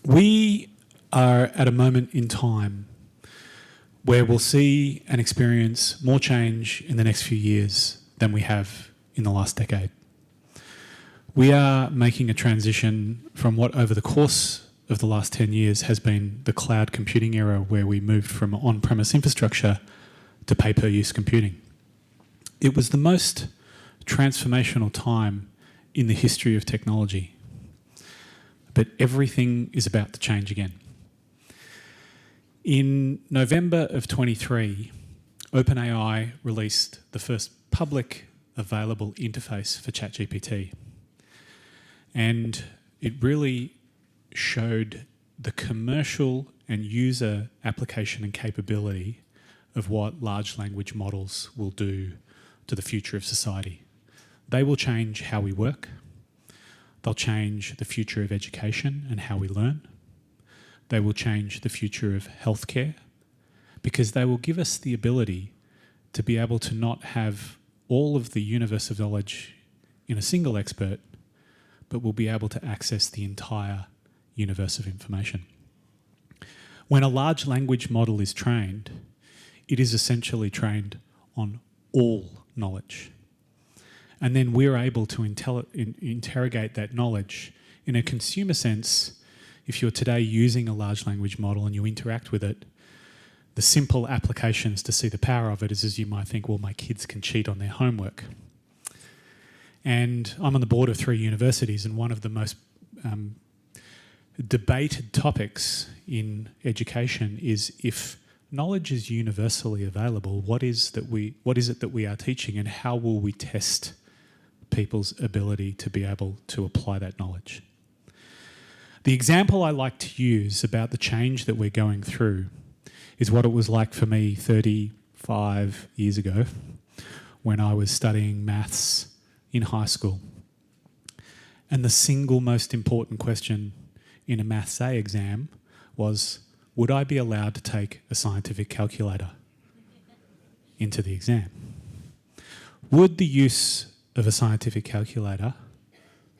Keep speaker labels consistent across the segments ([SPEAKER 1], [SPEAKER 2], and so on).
[SPEAKER 1] We are at a moment in time where we'll see and experience more change in the next few years than we have in the last decade. We are making a transition from what over the course of the last 10 years has been the cloud computing era, where we moved from on-premise infrastructure to pay-per-use computing. It was the most transformational time in the history of technology. But everything is about to change again. In November of 23, OpenAI released the first public available interface for ChatGPT. And it really showed the commercial and user application and capability of what large language models will do to the future of society. They will change how we work. They'll change the future of education and how we learn. They will change the future of healthcare, because they will give us the ability to be able to not have all of the universe of knowledge in a single expert, but we'll be able to access the entire universe of information. When a large language model is trained, it is essentially trained on all knowledge. And then we're able to interrogate that knowledge in a consumer sense. If you're today using a large language model and you interact with it, the simple applications to see the power of it is, as you might think, well, my kids can cheat on their homework. And I'm on the board of 3 universities, and one of the most debated topics in education is, if knowledge is universally available, what is it that we are teaching, and how will we test people's ability to be able to apply that knowledge? The example I like to use about the change that we're going through is what it was like for me 35 years ago when I was studying maths in high school. And the single most important question in a Maths A exam was, would I be allowed to take a scientific calculator into the exam? Would the use of a scientific calculator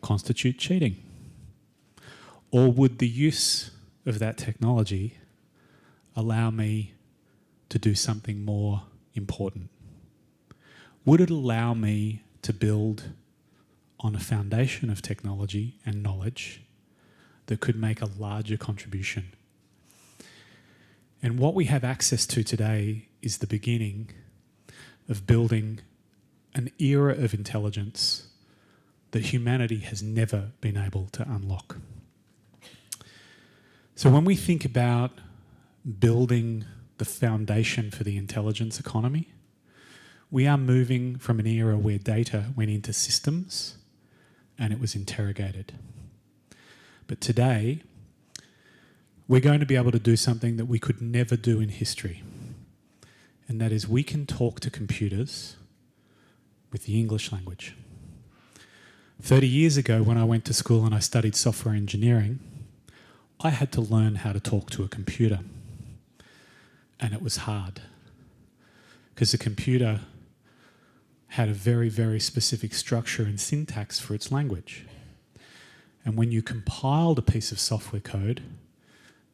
[SPEAKER 1] constitute cheating? Or would the use of that technology allow me to do something more important? Would it allow me to build on a foundation of technology and knowledge that could make a larger contribution? And what we have access to today is the beginning of building an era of intelligence that humanity has never been able to unlock. So when we think about building the foundation for the intelligence economy, we are moving from an era where data went into systems and it was interrogated. But today, we're going to be able to do something that we could never do in history. And that is, we can talk to computers with the English language. 30 years ago, when I went to school and I studied software engineering, I had to learn how to talk to a computer. And it was hard, because the computer had a very, very specific structure and syntax for its language. And when you compiled a piece of software code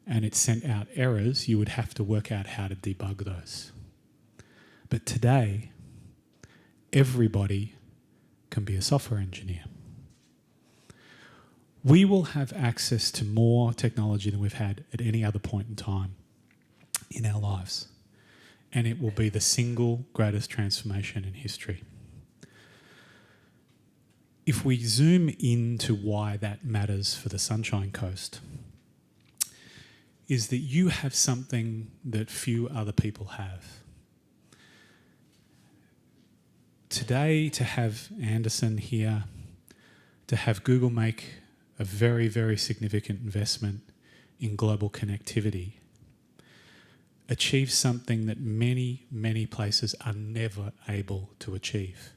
[SPEAKER 1] and it sent out errors, you would have to work out how to debug those. But today, everybody can be a software engineer. We will have access to more technology than we've had at any other point in time in our lives. And it will be the single greatest transformation in history. If we zoom into why that matters for the Sunshine Coast, is that you have something that few other people have. Today, to have Anderson here, to have Google make a very, very significant investment in global connectivity, achieve something that many, many places are never able to achieve.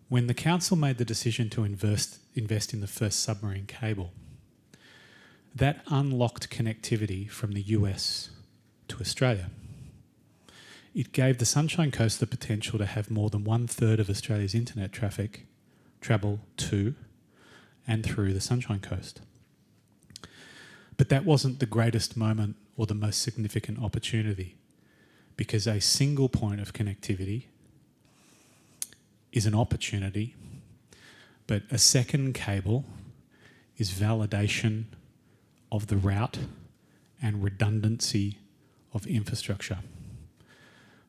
[SPEAKER 1] When the council made the decision to invest in the first submarine cable, that unlocked connectivity from the US to Australia. It gave the Sunshine Coast the potential to have more than 1/3 of Australia's internet traffic travel to and through the Sunshine Coast. But that wasn't the greatest moment or the most significant opportunity, because a single point of connectivity is an opportunity, but a second cable is validation of the route and redundancy of infrastructure.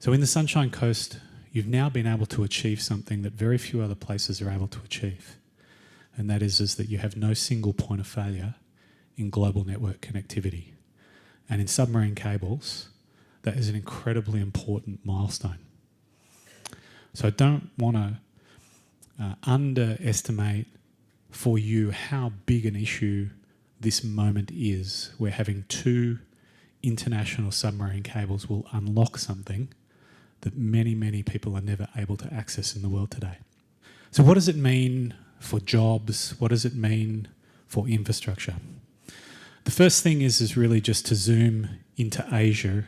[SPEAKER 1] So in the Sunshine Coast, you've now been able to achieve something that very few other places are able to achieve, and that is that you have no single point of failure in global network connectivity. And in submarine cables, that is an incredibly important milestone. So I don't want to underestimate for you how big an issue this moment is, where having 2 international submarine cables will unlock something that many, many people are never able to access in the world today. So what does it mean for jobs? What does it mean for infrastructure? The first thing is really just to zoom into Asia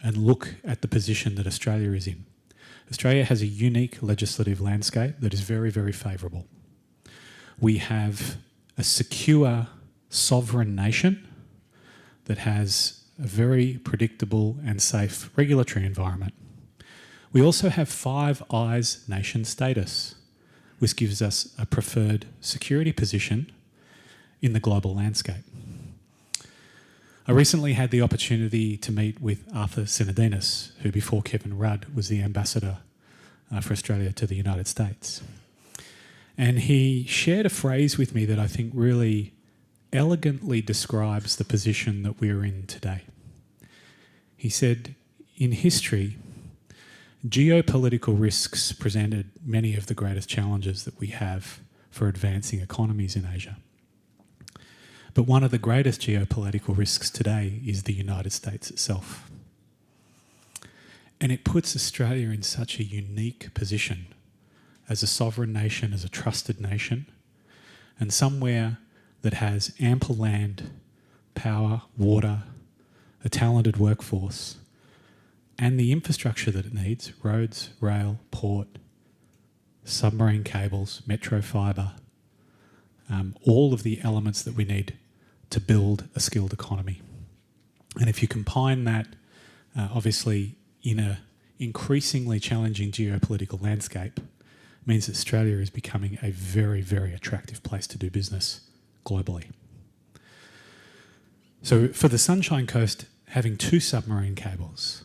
[SPEAKER 1] and look at the position that Australia is in. Australia has a unique legislative landscape that is very, very favourable. We have a secure sovereign nation that has a very predictable and safe regulatory environment. We also have Five Eyes nation status, which gives us a preferred security position in the global landscape. I recently had the opportunity to meet with Arthur Sinodinos, who before Kevin Rudd was the ambassador for Australia to the United States. And he shared a phrase with me that I think really elegantly describes the position that we are in today. He said, in history, geopolitical risks presented many of the greatest challenges that we have for advancing economies in Asia. But one of the greatest geopolitical risks today is the United States itself. And it puts Australia in such a unique position as a sovereign nation, as a trusted nation, and somewhere that has ample land, power, water, a talented workforce, and the infrastructure that it needs: roads, rail, port, submarine cables, metro fibre, all of the elements that we need to build a skilled economy. And if you combine that, obviously, in an increasingly challenging geopolitical landscape, means that Australia is becoming a very, very attractive place to do business globally. So for the Sunshine Coast, having 2 submarine cables,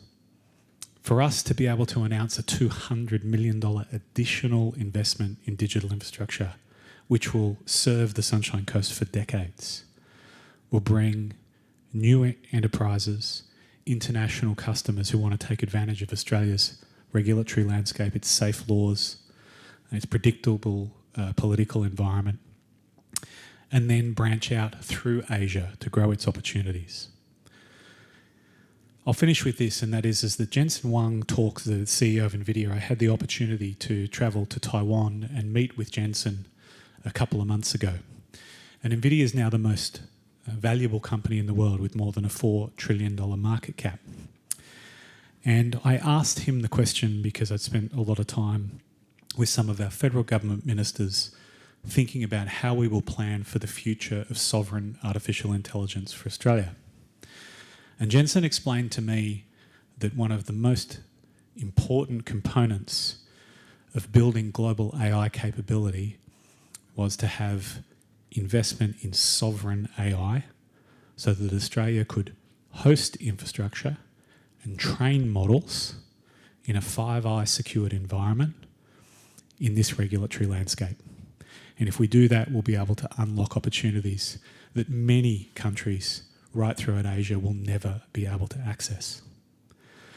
[SPEAKER 1] for us to be able to announce a $200 million additional investment in digital infrastructure, which will serve the Sunshine Coast for decades, will bring new enterprises, international customers who want to take advantage of Australia's regulatory landscape, its safe laws, its predictable political environment, and then branch out through Asia to grow its opportunities. I'll finish with this, and that is that Jensen Huang talks, the CEO of NVIDIA. I had the opportunity to travel to Taiwan and meet with Jensen a couple of months ago. And NVIDIA is now the most valuable company in the world with more than a $4 trillion market cap. And I asked him the question because I'd spent a lot of time with some of our federal government ministers thinking about how we will plan for the future of sovereign artificial intelligence for Australia. And Jensen explained to me that one of the most important components of building global AI capability was to have investment in sovereign AI so that Australia could host infrastructure and train models in a Five Eyes secured environment in this regulatory landscape. And if we do that, we'll be able to unlock opportunities that many countries right throughout Asia will never be able to access.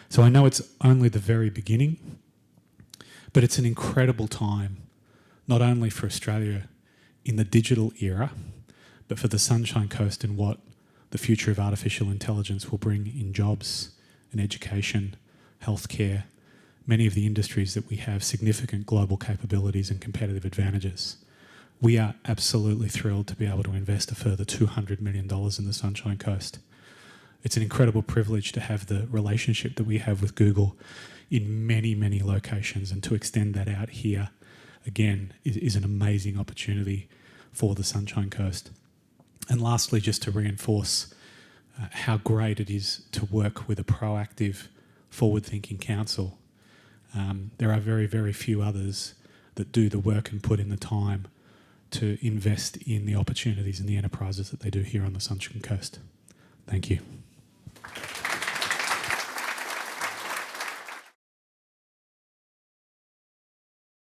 [SPEAKER 1] So I know it's only the very beginning, but it's an incredible time, not only for Australia in the digital era, but for the Sunshine Coast and what the future of artificial intelligence will bring in jobs and education, healthcare, many of the industries that we have significant global capabilities and competitive advantages. We are absolutely thrilled to be able to invest a further $200 million in the Sunshine Coast. It's an incredible privilege to have the relationship that we have with Google in many, many locations, and to extend that out here, again, is an amazing opportunity for the Sunshine Coast. And lastly, just to reinforce how great it is to work with a proactive, forward-thinking council. There are very, very few others that do the work and put in the time to invest in the opportunities and the enterprises that they do here on the Sunshine Coast. Thank you.